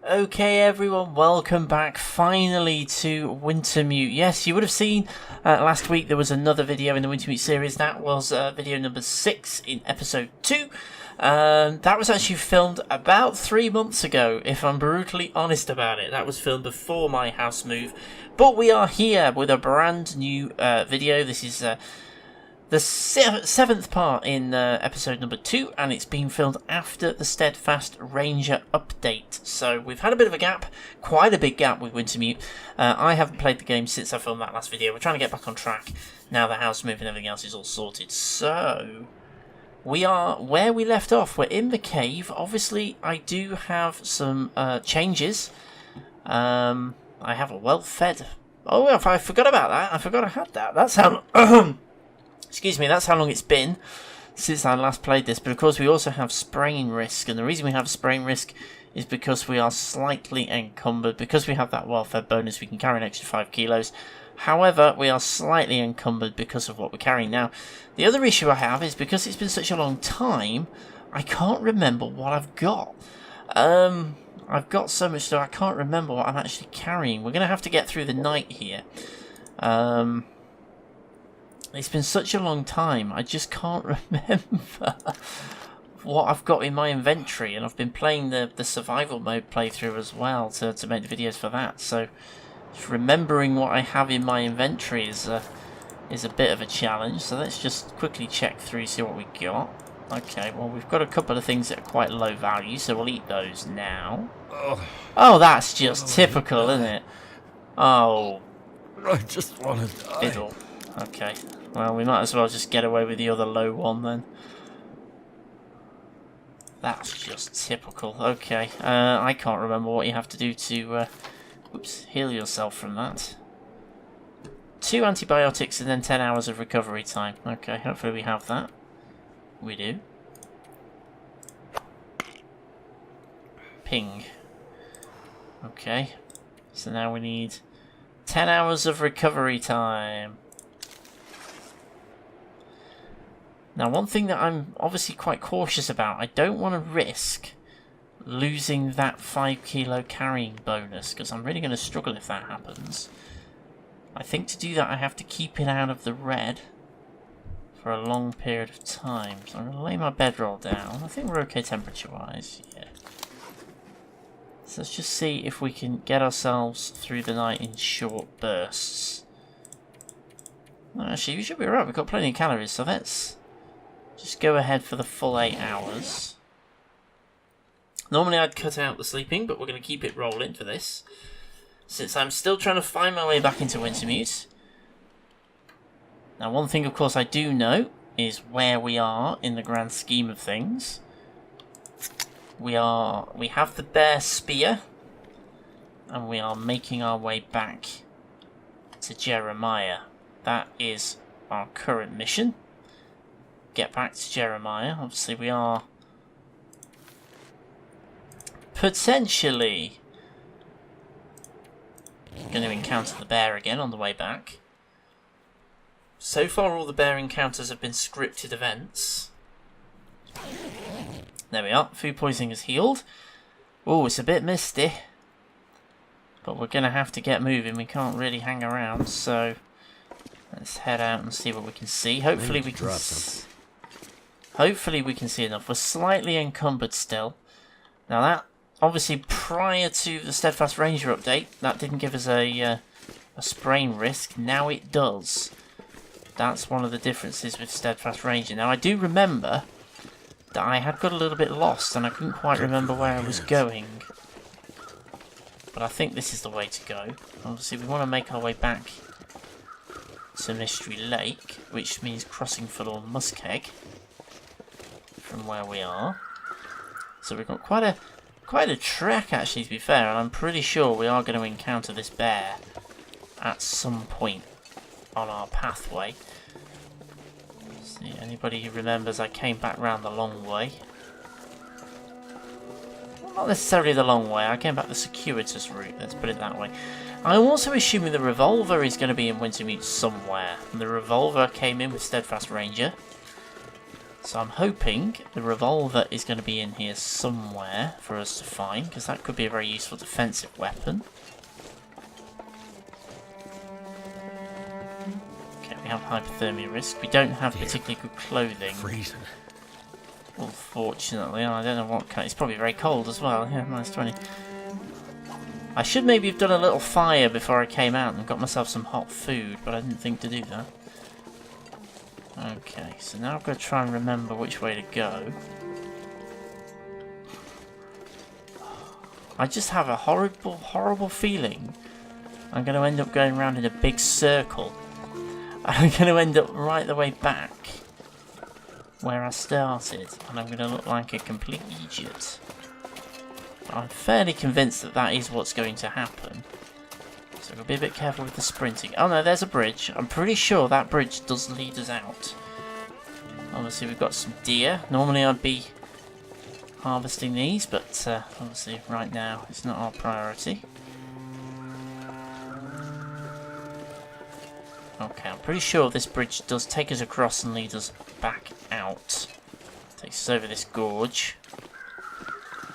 Okay everyone, welcome back finally to Wintermute. Yes, you would have seen last week there was another video in the Wintermute series. That was video number 6 in episode 2. That was actually filmed about 3 months ago, if I'm brutally honest about it. That was filmed before my house move. But we are here with a brand new video. This is the 7th part in episode number 2, and it's being filmed after the Steadfast Ranger update. So we've had a bit of a gap, quite a big gap with Wintermute. I haven't played the game since I filmed that last video. We're trying to get back on track now the house move and everything else is all sorted. So we are where we left off. We're in the cave. Obviously, I do have some changes. I have a well-fed... Oh, I forgot about that. I forgot I had that. That's how... Excuse me, that's how long it's been since I last played this. But of course we also have spraying risk. And the reason we have spraying risk is because we are slightly encumbered. Because we have that well-fed bonus, we can carry an extra 5 kilos. However, we are slightly encumbered because of what we're carrying. Now, the other issue I have is because it's been such a long time, I can't remember what I've got. I've got so much stuff, I can't remember what I'm actually carrying. We're going to have to get through the night here. It's been such a long time, I just can't remember what I've got in my inventory, and I've been playing the survival mode playthrough as well to make the videos for that, so just remembering what I have in my inventory is a bit of a challenge. So let's just quickly check through, see what we got. Okay, well we've got a couple of things that are quite low value, so we'll eat those now. Oh, that's just typical, isn't it? Oh, I just want to die. Fiddle. Okay, well we might as well just get away with the other low one then. That's just typical. Okay, I can't remember what you have to do to heal yourself from that. 2 antibiotics and then 10 hours of recovery time. Okay, hopefully we have that. We do. Ping. Okay, so now we need 10 hours of recovery time. Now, one thing that I'm obviously quite cautious about, I don't want to risk losing that 5 kilo carrying bonus, because I'm really going to struggle if that happens. I think to do that I have to keep it out of the red for a long period of time. So I'm going to lay my bedroll down. I think we're okay temperature-wise, yeah. So let's just see if we can get ourselves through the night in short bursts. Actually, we should be alright, we've got plenty of calories, so let's just go ahead for the full 8 hours. Normally I'd cut out the sleeping, but we're going to keep it rolling for this, since I'm still trying to find my way back into Wintermute. Now, one thing, of course, I do know is where we are in the grand scheme of things. We have the bear spear, and we are making our way back to Jeremiah. That is our current mission. Get back to Jeremiah. Obviously, we are potentially going to encounter the bear again on the way back. So far, all the bear encounters have been scripted events. There we are. Food poisoning is healed. Oh, it's a bit misty, but we're going to have to get moving. We can't really hang around, so let's head out and see what we can see. Hopefully we can. Hopefully we can see enough. We're slightly encumbered still. Now that, obviously prior to the Steadfast Ranger update, that didn't give us a sprain risk. Now it does. That's one of the differences with Steadfast Ranger. Now I do remember that I had got a little bit lost and I couldn't quite remember where I was going. But I think this is the way to go. Obviously we want to make our way back to Mystery Lake, which means crossing Forlorn Muskeg from where we are. So we've got quite a trek actually, to be fair, and I'm pretty sure we are going to encounter this bear at some point on our pathway. See, anybody who remembers I came back round the long way. Well, not necessarily the long way, I came back the circuitous route, let's put it that way. I'm also assuming the revolver is going to be in Wintermute somewhere. And the revolver came in with Steadfast Ranger. So I'm hoping the revolver is going to be in here somewhere for us to find, because that could be a very useful defensive weapon. Okay, we have hypothermia risk. We don't have particularly good clothing. Freezing. Unfortunately, I don't know what kind. It's probably very cold as well. Yeah, -20. I should maybe have done a little fire before I came out and got myself some hot food, but I didn't think to do that. Okay, so now I've got to try and remember which way to go. I just have a horrible, horrible feeling I'm going to end up going around in a big circle. I'm going to end up right the way back where I started, and I'm going to look like a complete idiot. I'm fairly convinced that that is what's going to happen. So we'll be a bit careful with the sprinting. Oh no, there's a bridge. I'm pretty sure that bridge does lead us out. Obviously we've got some deer. Normally I'd be harvesting these, but obviously right now it's not our priority. Okay, I'm pretty sure this bridge does take us across and lead us back out. Takes us over this gorge.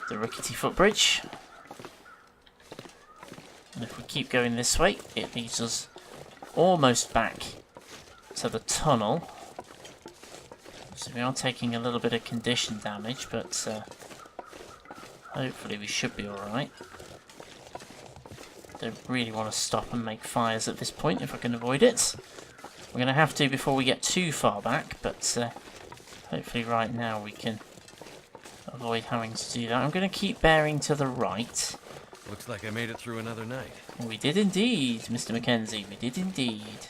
The rickety footbridge. And if we keep going this way, it leads us almost back to the tunnel. So we are taking a little bit of condition damage, but hopefully we should be alright. Don't really want to stop and make fires at this point if I can avoid it. We're going to have to before we get too far back, but hopefully right now we can avoid having to do that. I'm going to keep bearing to the right. Looks like I made it through another night. We did indeed, Mr. Mackenzie. We did indeed.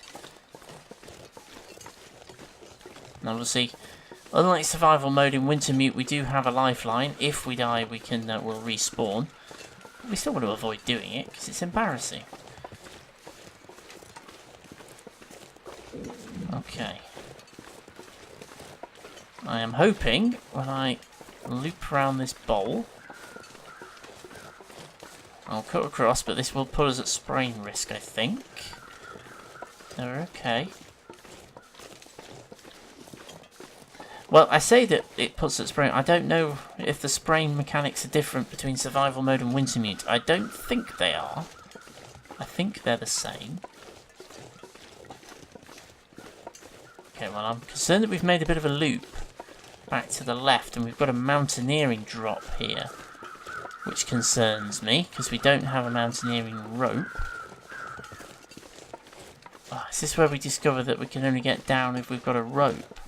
And obviously, unlike survival mode in Wintermute, we do have a lifeline. If we die, we can we'll respawn. But we still want to avoid doing it because it's embarrassing. Okay. I am hoping when I loop around this bowl, I'll cut across, but this will put us at sprain risk, I think. So we're okay. Well, I say that it puts at sprain. I don't know if the sprain mechanics are different between survival mode and Wintermute. I don't think they are. I think they're the same. Okay, well, I'm concerned that we've made a bit of a loop back to the left, and we've got a mountaineering drop here, which concerns me, because we don't have a mountaineering rope. Oh, is this where we discover that we can only get down if we've got a rope?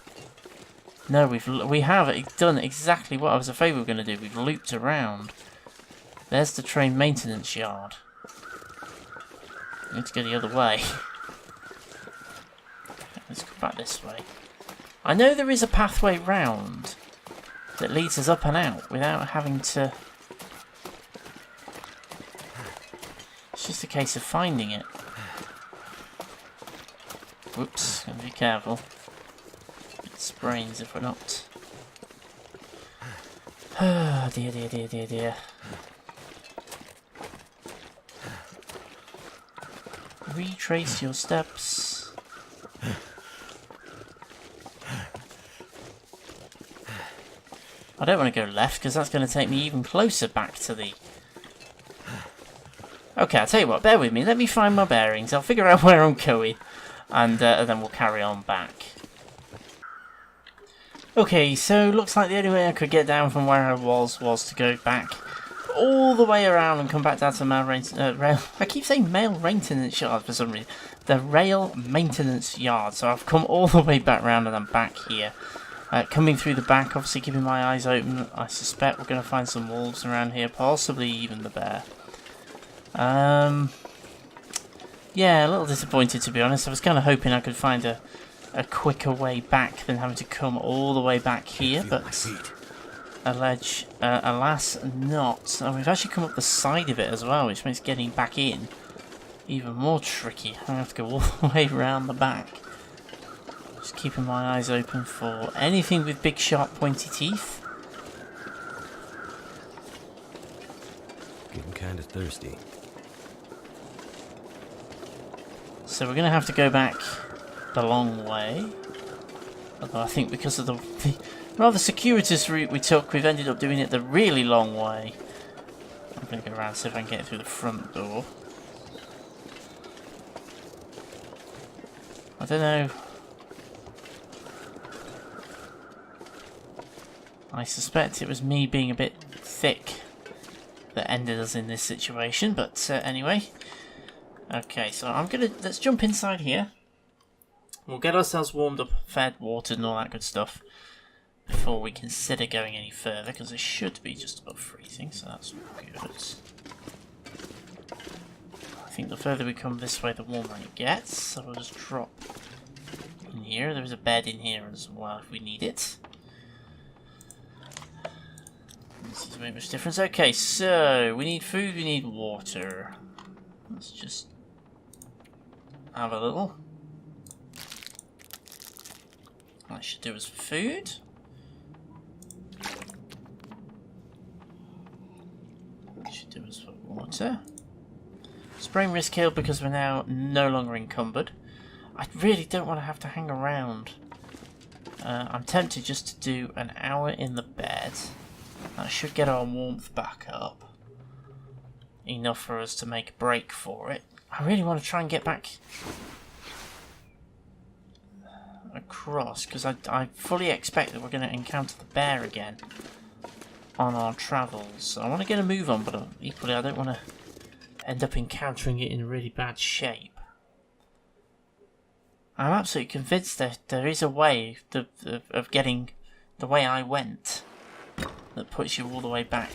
No, we have done exactly what I was afraid we were going to do. We've looped around. There's the train maintenance yard. Let's go the other way. Let's go back this way. I know there is a pathway round that leads us up and out without having to... It's just a case of finding it. Whoops, gotta be careful. It sprains if we're not. Oh dear, dear, dear, dear, dear. Retrace your steps. I don't want to go left because that's going to take me even closer back to the... Okay, I'll tell you what, bear with me. Let me find my bearings. I'll figure out where I'm going, and then we'll carry on back. Okay, so looks like the only way I could get down from where I was to go back all the way around and come back down to the rail. I keep saying rail maintenance yard for some reason. The rail maintenance yard. So I've come all the way back round and I'm back here. Coming through the back, obviously keeping my eyes open. I suspect we're going to find some wolves around here, possibly even the bear. Yeah, a little disappointed to be honest. I was kind of hoping I could find a quicker way back than having to come all the way back here, but alas not. And we've actually come up the side of it as well, which makes getting back in even more tricky. I have to go all the way around the back. Just keeping my eyes open for anything with big sharp pointy teeth. Getting kind of thirsty. So we're going to have to go back the long way. Although I think because of rather circuitous route we took, we've ended up doing it the really long way. I'm going to go around and see if I can get through the front door. I don't know. I suspect it was me being a bit thick that ended us in this situation, but anyway. Okay, so let's jump inside here. We'll get ourselves warmed up, fed, watered and all that good stuff before we consider going any further, because it should be just above freezing, so that's good. I think the further we come this way, the warmer it gets, so we'll just drop in here. There's a bed in here as well if we need it. This doesn't make much difference. Okay, so we need food, we need water. Let's just have a little. That should do us for food. That should do us for water. Sprain risk healed because we're now no longer encumbered. I really don't want to have to hang around. I'm tempted just to do an hour in the bed. That should get our warmth back up. Enough for us to make a break for it. I really want to try and get back across, because I fully expect that we're going to encounter the bear again on our travels. So I want to get a move on, but equally I don't want to end up encountering it in really bad shape. I'm absolutely convinced that there is a way of getting the way I went that puts you all the way back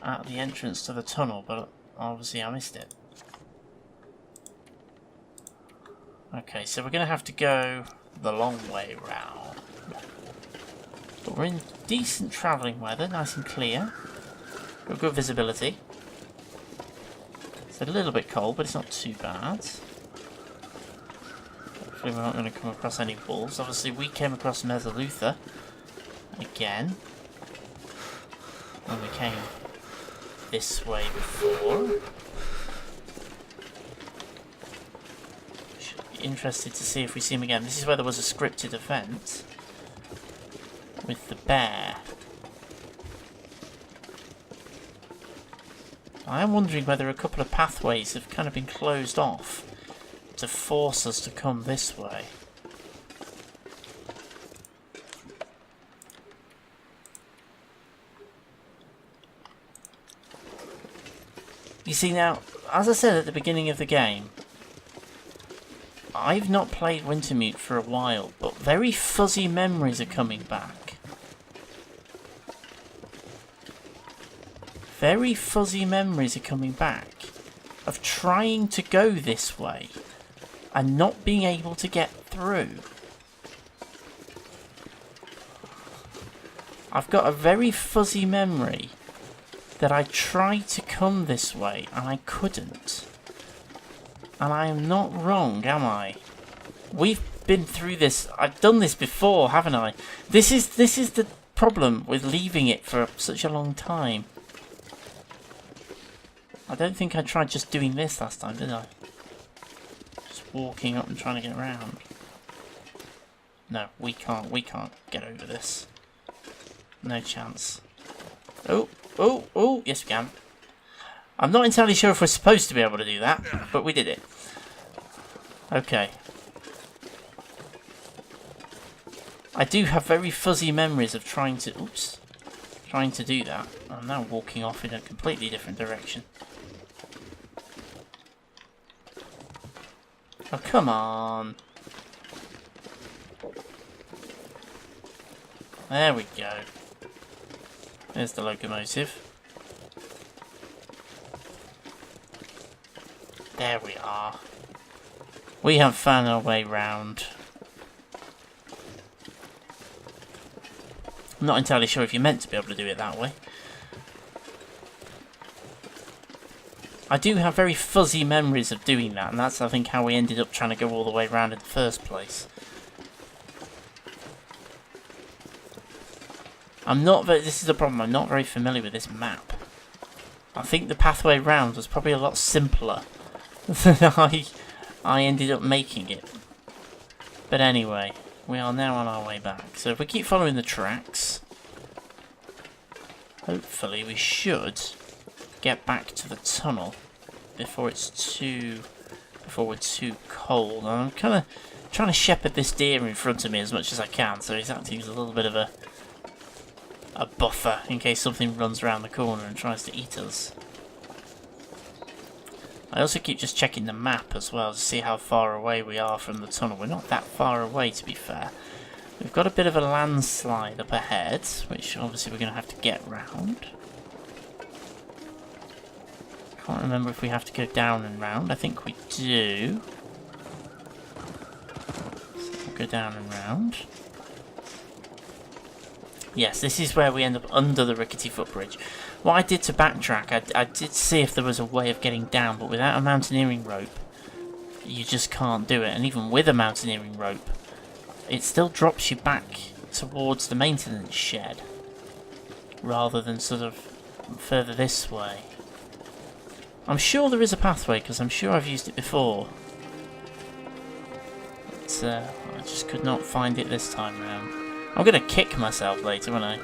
at the entrance to the tunnel, but obviously I missed it. Okay, so we're going to have to go the long way round. But we're in decent travelling weather, nice and clear. Got good visibility. It's a little bit cold, but it's not too bad. Hopefully we're not going to come across any wolves. Obviously we came across Mesoluther again when we came this way before. Interested to see if we see him again. This is where there was a scripted event with the bear. I am wondering whether a couple of pathways have kind of been closed off to force us to come this way. You see now, as I said at the beginning of the game, I've not played Wintermute for a while, but very fuzzy memories are coming back. Very fuzzy memories are coming back of trying to go this way and not being able to get through. I've got a very fuzzy memory that I tried to come this way and I couldn't. And I am not wrong, am I? We've been through this. I've done this before, haven't I? This is the problem with leaving it for such a long time. I don't think I tried just doing this last time, did I? Just walking up and trying to get around. No, we can't get over this. No chance. Oh, yes we can. I'm not entirely sure if we're supposed to be able to do that, but we did it. Okay. I do have very fuzzy memories of trying to do that. I'm now walking off in a completely different direction. Oh, come on. There we go. There's the locomotive. There we are. We have found our way round. I'm not entirely sure if you're meant to be able to do it that way. I do have very fuzzy memories of doing that, and that's I think how we ended up trying to go all the way around in the first place. This is the problem, I'm not very familiar with this map. I think the pathway round was probably a lot simpler than I ended up making it. But anyway, we are now on our way back. So if we keep following the tracks, hopefully we should get back to the tunnel before we're too cold. And I'm kind of trying to shepherd this deer in front of me as much as I can, so he's acting as a little bit of a buffer in case something runs around the corner and tries to eat us. I also keep just checking the map as well to see how far away we are from the tunnel. We're not that far away, to be fair. We've got a bit of a landslide up ahead, which obviously we're going to have to get round. Can't remember if we have to go down and round. I think we do. So we'll go down and round. Yes, this is where we end up under the rickety footbridge. What I did to backtrack, I did see if there was a way of getting down, but without a mountaineering rope, you just can't do it. And even with a mountaineering rope, it still drops you back towards the maintenance shed, rather than sort of further this way. I'm sure there is a pathway, because I'm sure I've used it before. But I just could not find it this time round. I'm going to kick myself later when I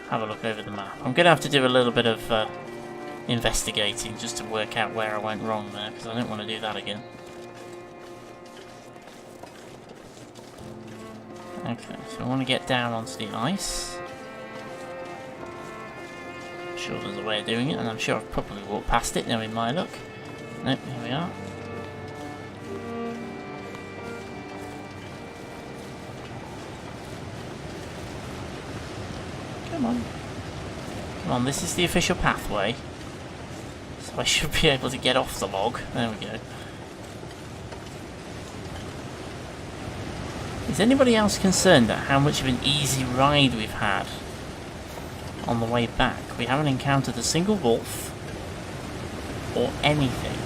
have a look over the map. I'm going to have to do a little bit of investigating just to work out where I went wrong there, because I don't want to do that again. Okay, so I want to get down onto the ice. I'm sure there's a way of doing it, and I'm sure I've probably walked past it, knowing my luck. Nope, here we are. Come on. Come on, this is the official pathway. So I should be able to get off the log. There we go. Is anybody else concerned at how much of an easy ride we've had on the way back? We haven't encountered a single wolf or anything.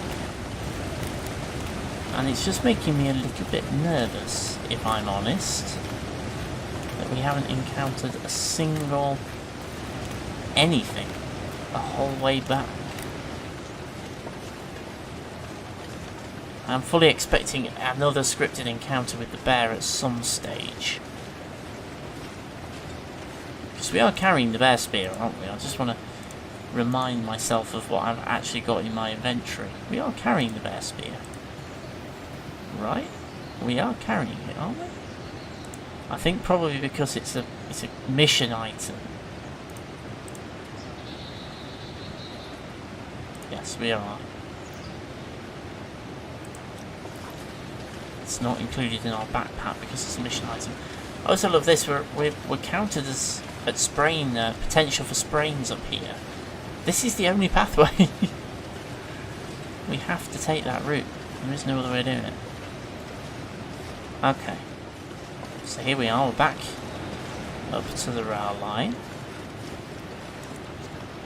And it's just making me a little bit nervous, if I'm honest. We haven't encountered a single anything the whole way back. I'm fully expecting another scripted encounter with the bear at some stage. Because we are carrying the bear spear, aren't we? I just want to remind myself of what I've actually got in my inventory. We are carrying the bear spear. Right? We are carrying it, aren't we? I think probably because it's a mission item. Yes, we are. It's not included in our backpack because it's a mission item. I also love this. We're counted as at spraying potential for sprains up here. This is the only pathway. We have to take that route. There is no other way of doing it. Okay. So here we are, we're back up to the rail line.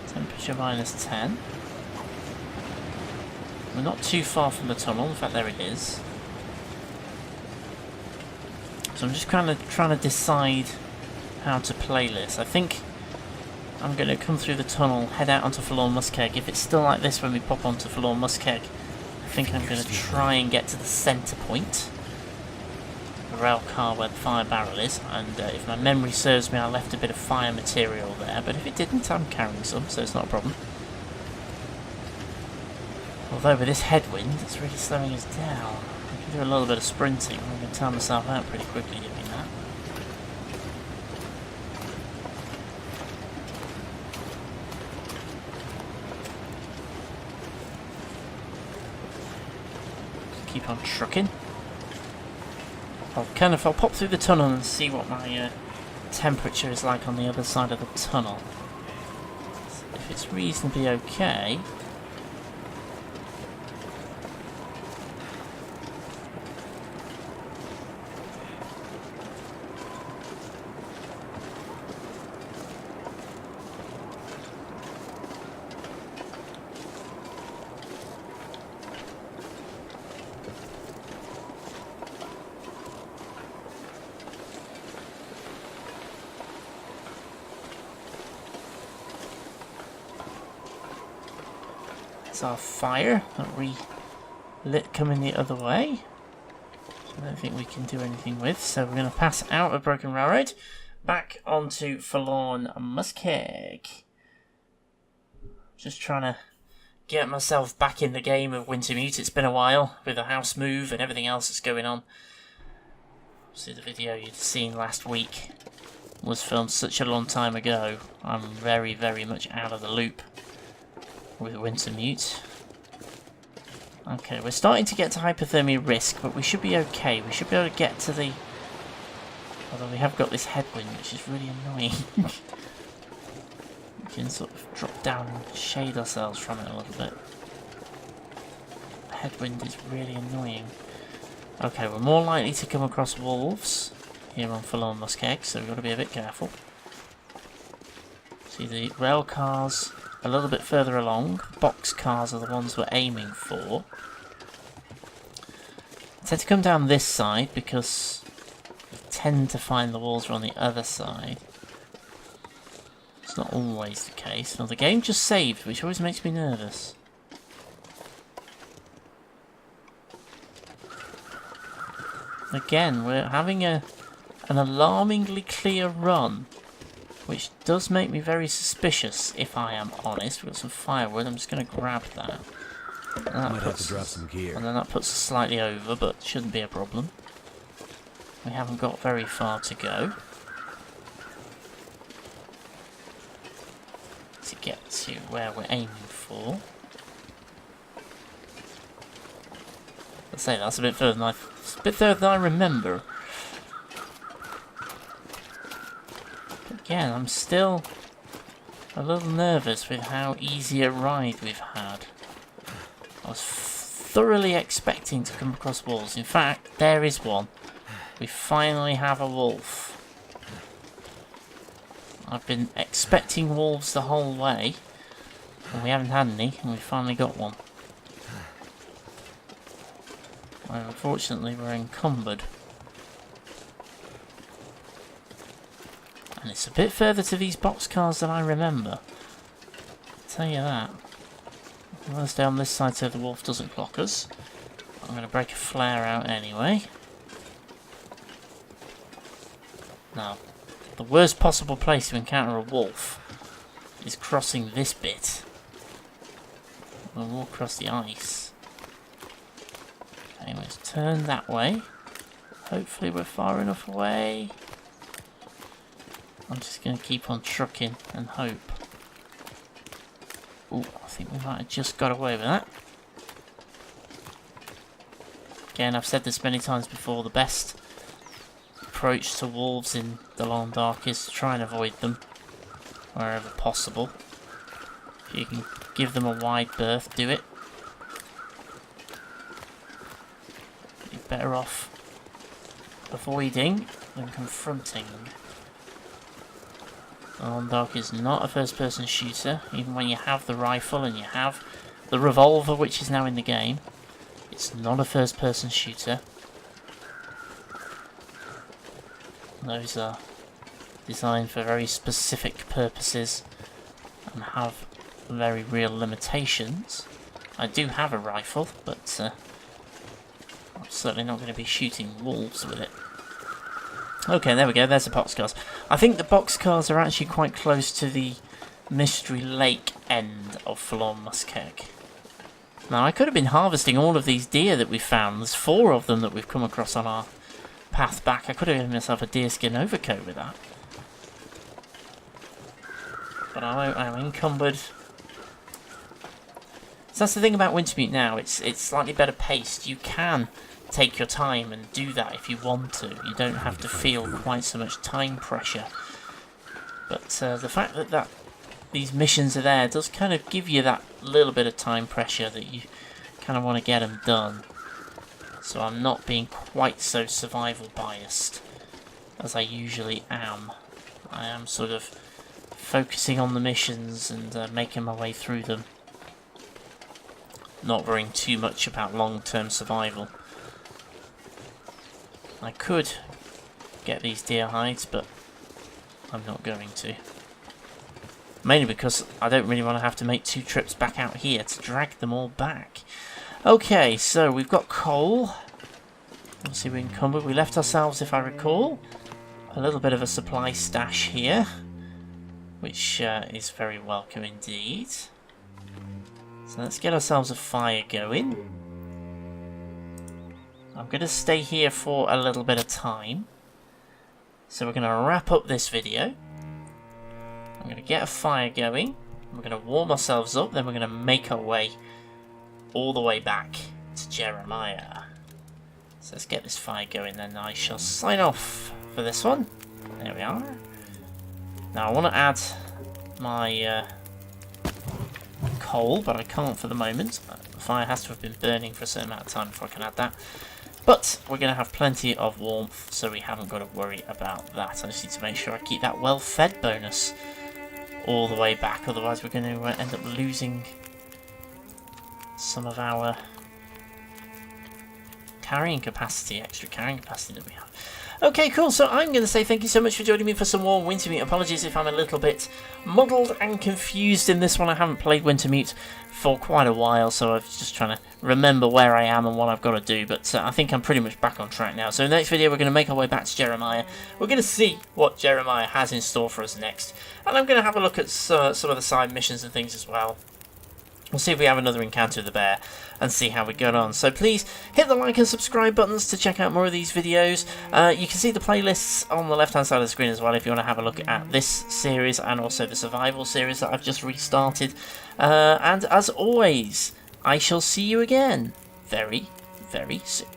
Temperature -10. We're not too far from the tunnel, in fact there it is. So I'm just kind of trying to decide how to play this. I think I'm going to come through the tunnel, head out onto Forlorn Muskeg. If it's still like this when we pop onto Forlorn Muskeg, I think I'm going to try and get to the centre point. The rail car where the fire barrel is, and if my memory serves me, I left a bit of fire material there, but if it didn't, I'm carrying some, so it's not a problem. Although with this headwind, it's really slowing us down. I can do a little bit of sprinting. I'm going to tire myself out pretty quickly doing that. Just keep on trucking. I'll pop through the tunnel and see what my temperature is like on the other side of the tunnel. So if it's reasonably okay. There's our fire that we lit coming the other way. I don't think we can do anything with, so we're going to pass out of Broken Railroad, back onto Forlorn Muskeg. Just trying to get myself back in the game of Wintermute. It's been a while with the house move and everything else that's going on. See, the video you'd seen last week was filmed such a long time ago. I'm very, very much out of the loop with Wintermute. Okay, we're starting to get to hypothermia risk, but we should be okay. We should be able to get to the... Although we have got this headwind, which is really annoying. We can sort of drop down and shade ourselves from it a little bit. The headwind is really annoying. Okay, we're more likely to come across wolves here on Forlorn Muskeg, so we've got to be a bit careful. See, the rail cars a little bit further along. Box cars are the ones we're aiming for. I tend to come down this side because we tend to find the walls are on the other side. It's not always the case. Now the game just saved, which always makes me nervous. Again, we're having an alarmingly clear run, which does make me very suspicious, if I am honest. We've got some firewood, I'm just going to grab that. Might have to drop some gear. And then that puts us slightly over, but shouldn't be a problem. We haven't got very far to go to get to where we're aiming for. Let's say that's a bit further than I remember. Again, I'm still a little nervous with how easy a ride we've had. I was thoroughly expecting to come across wolves. In fact, there is one. We finally have a wolf. I've been expecting wolves the whole way, and we haven't had any, and we finally got one. Well, unfortunately, we're encumbered. And it's a bit further to these boxcars than I remember. I'll tell you that. Let's stay on this side so the wolf doesn't clock us. I'm going to break a flare out anyway. Now, the worst possible place to encounter a wolf is crossing this bit. We'll walk across the ice. Okay, let's turn that way. Hopefully we're far enough away. I'm just going to keep on trucking and hope. Ooh, I think we might have just got away with that. Again, I've said this many times before, the best approach to wolves in the long dark is to try and avoid them wherever possible. If you can give them a wide berth, do it. You're better off avoiding than confronting. The long dark is not a first-person shooter, even when you have the rifle and you have the revolver, which is now in the game. It's not a first-person shooter. Those are designed for very specific purposes and have very real limitations. I do have a rifle, but I'm certainly not going to be shooting wolves with it. Okay, there we go, there's the boxcars. I think the boxcars are actually quite close to the Mystery Lake end of Forlorn Muskeg. Now, I could have been harvesting all of these deer that we found. There's 4 of them that we've come across on our path back. I could have given myself a deerskin overcoat with that. But I'm encumbered. So that's the thing about Wintermute now, it's slightly better paced. You can take your time and do that if you want to. You don't have to feel quite so much time pressure. But the fact that these missions are there does kind of give you that little bit of time pressure that you kind of want to get them done. So I'm not being quite so survival biased as I usually am. I am sort of focusing on the missions and making my way through them. Not worrying too much about long-term survival. I could get these deer hides, but I'm not going to. Mainly because I don't really want to have to make 2 trips back out here to drag them all back. Okay, so we've got coal. Obviously we're encumbered. We left ourselves, if I recall, a little bit of a supply stash here, which is very welcome indeed. So let's get ourselves a fire going. I'm going to stay here for a little bit of time. So we're going to wrap up this video. I'm going to get a fire going. We're going to warm ourselves up. Then we're going to make our way all the way back to Jeremiah. So let's get this fire going, then I shall sign off for this one. There we are. Now I want to add my coal, but I can't for the moment. The fire has to have been burning for a certain amount of time before I can add that. But we're going to have plenty of warmth, so we haven't got to worry about that. I just need to make sure I keep that well-fed bonus all the way back, otherwise we're going to end up losing some of our carrying capacity, extra carrying capacity that we have. Okay, cool, so I'm going to say thank you so much for joining me for some more Wintermute. Apologies if I'm a little bit muddled and confused in this one. I haven't played Wintermute for quite a while, so I was just trying to remember where I am and what I've got to do, but I think I'm pretty much back on track now. So in the next video we're going to make our way back to Jeremiah. We're going to see what Jeremiah has in store for us next, and I'm going to have a look at some of the side missions and things as well. We'll see if we have another encounter with the bear and see how we get on. So please hit the like and subscribe buttons to check out more of these videos. You can see the playlists on the left hand side of the screen as well if you want to have a look at this series and also the survival series that I've just restarted. And as always, I shall see you again very, very soon.